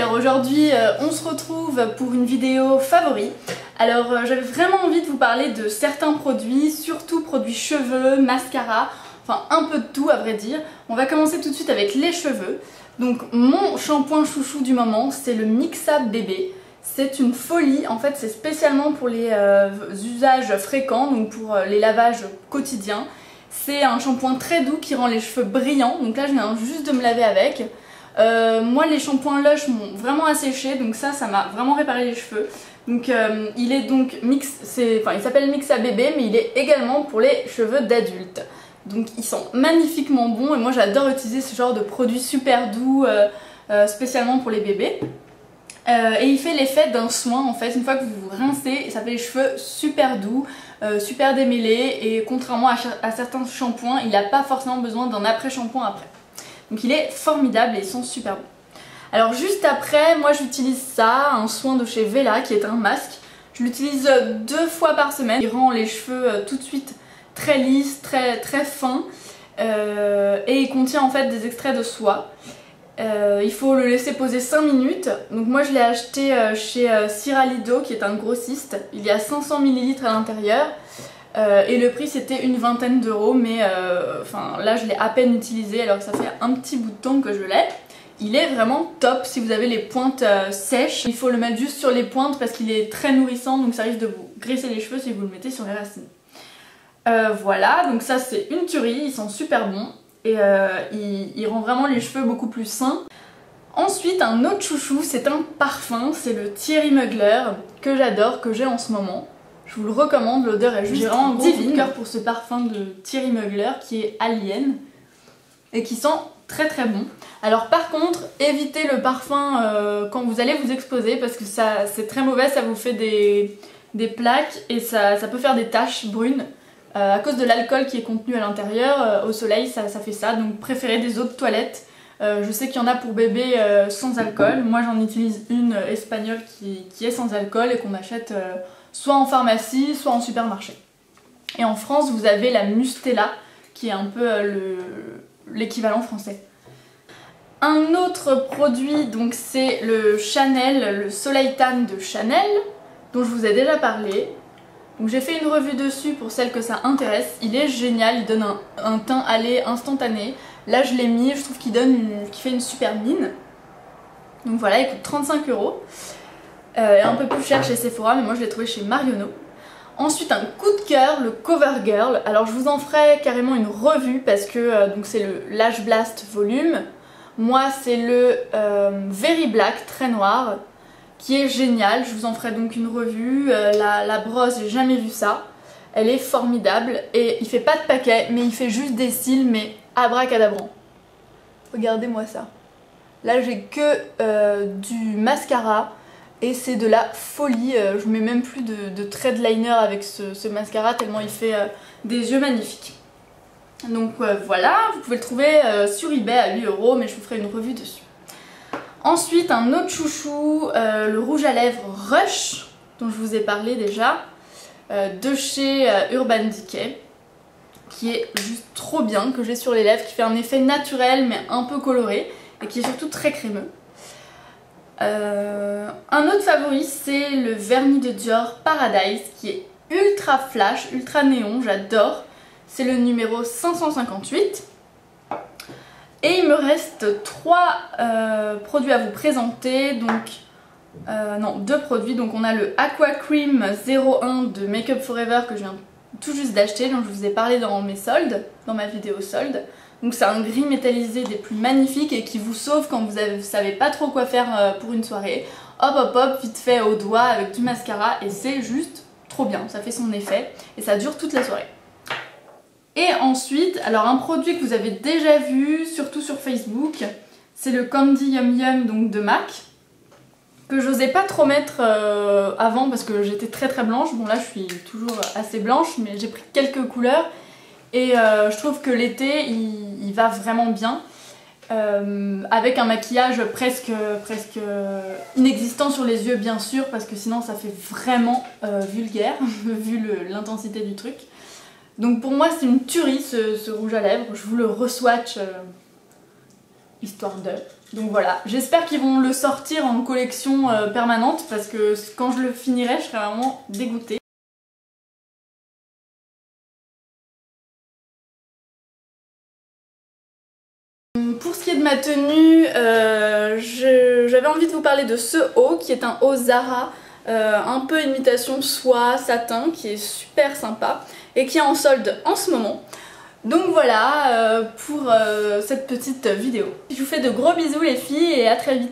Alors aujourd'hui on se retrouve pour une vidéo favori. Alors j'avais vraiment envie de vous parler de certains produits, surtout produits cheveux, mascara, enfin un peu de tout à vrai dire. On va commencer tout de suite avec les cheveux. Donc mon shampoing chouchou du moment c'est le Mixab bébé. C'est une folie, en fait c'est spécialement pour les usages fréquents, donc pour les lavages quotidiens. C'est un shampoing très doux qui rend les cheveux brillants, donc là je viens juste de me laver avec. Moi les shampoings Lush m'ont vraiment asséché, donc ça m'a vraiment réparé les cheveux. Donc il est donc il s'appelle Mixab bébé, mais il est également pour les cheveux d'adultes. Donc ils sont magnifiquement bons et moi j'adore utiliser ce genre de produits super doux, spécialement pour les bébés. Et il fait l'effet d'un soin en fait, une fois que vous vous rincez, ça fait les cheveux super doux, super démêlés, et contrairement à certains shampoings, il n'a pas forcément besoin d'un après-shampoing après. Donc il est formidable et ils sont super bons. Alors juste après, moi j'utilise ça, un soin de chez Vela qui est un masque. Je l'utilise 2 fois par semaine, il rend les cheveux tout de suite très lisses, très fins, et il contient en fait des extraits de soie. Il faut le laisser poser 5 minutes. Donc moi je l'ai acheté chez Ciralido qui est un grossiste. Il y a 500 ml à l'intérieur et le prix c'était une vingtaine d'euros, mais là je l'ai à peine utilisé alors que ça fait un petit bout de temps que je l'ai. Il est vraiment top si vous avez les pointes sèches. Il faut le mettre juste sur les pointes parce qu'il est très nourrissant, donc ça risque de vous graisser les cheveux si vous le mettez sur les racines. Voilà, donc ça c'est une tuerie, ils sont super bons. Et il rend vraiment les cheveux beaucoup plus sains. Ensuite un autre chouchou, c'est un parfum, c'est le Thierry Mugler que j'adore, que j'ai en ce moment. Je vous le recommande, l'odeur est juste vraiment divine. J'ai vraiment un coup de cœur pour ce parfum de Thierry Mugler qui est Alien et qui sent très très bon. Alors par contre, évitez le parfum quand vous allez vous exposer parce que c'est très mauvais, ça vous fait des plaques et ça peut faire des taches brunes. À cause de l'alcool qui est contenu à l'intérieur, au soleil ça fait ça, donc préférez des eaux de toilette. Je sais qu'il y en a pour bébé sans alcool, moi j'en utilise une espagnole qui est sans alcool et qu'on achète soit en pharmacie, soit en supermarché. Et en France vous avez la Mustela qui est un peu l'équivalent français. Un autre produit donc c'est le Chanel, le Soleil Tan de Chanel, dont je vous ai déjà parlé. Donc j'ai fait une revue dessus pour celles que ça intéresse. Il est génial, il donne un teint allé instantané. Là je l'ai mis, je trouve qu'il fait une super mine. Donc voilà, il coûte 35 €. Un peu plus cher chez Sephora, mais moi je l'ai trouvé chez Marionneau. Ensuite un coup de cœur, le CoverGirl. Alors je vous en ferai carrément une revue parce que c'est le Lash Blast Volume. Moi c'est le Very Black, très noir, qui est génial. Je vous en ferai donc une revue. La brosse, j'ai jamais vu ça. Elle est formidable et il fait pas de paquet, mais il fait juste des cils, mais abracadabrant. Regardez-moi ça. Là j'ai que du mascara et c'est de la folie. Je mets même plus de trait de liner avec ce mascara tellement il fait des yeux magnifiques. Donc voilà, vous pouvez le trouver sur eBay à 8 €, mais je vous ferai une revue dessus. Ensuite un autre chouchou, le rouge à lèvres Rush, dont je vous ai parlé déjà, de chez Urban Decay, qui est juste trop bien, que j'ai sur les lèvres, qui fait un effet naturel mais un peu coloré, et qui est surtout très crémeux. Un autre favori c'est le vernis de Dior Paradise, qui est ultra flash, ultra néon, j'adore. C'est le numéro 558. Et il me reste 3 produits à vous présenter, donc non, 2 produits. Donc on a le Aqua Cream 01 de Make Up Forever que je viens tout juste d'acheter, dont je vous ai parlé dans mes soldes, dans ma vidéo solde. Donc c'est un gris métallisé des plus magnifiques et qui vous sauve quand vous savez pas trop quoi faire pour une soirée. Hop hop hop, vite fait au doigt avec du mascara et c'est juste trop bien, ça fait son effet et ça dure toute la soirée. Et ensuite, alors un produit que vous avez déjà vu, surtout sur Facebook, c'est le Candy Yum Yum donc de MAC, que j'osais pas trop mettre avant parce que j'étais très blanche. Bon là je suis toujours assez blanche, mais j'ai pris quelques couleurs et je trouve que l'été il va vraiment bien. Avec un maquillage presque inexistant sur les yeux bien sûr, parce que sinon ça fait vraiment vulgaire vu l'intensité du truc. Donc pour moi c'est une tuerie ce rouge à lèvres, je vous le re-swatch histoire de... Donc voilà, j'espère qu'ils vont le sortir en collection permanente parce que quand je le finirai, je serai vraiment dégoûtée. Pour ce qui est de ma tenue, j'avais envie de vous parler de ce haut qui est un haut Zara, un peu imitation soie, satin, qui est super sympa et qui est en solde en ce moment. Donc voilà pour cette petite vidéo. Je vous fais de gros bisous les filles et à très vite.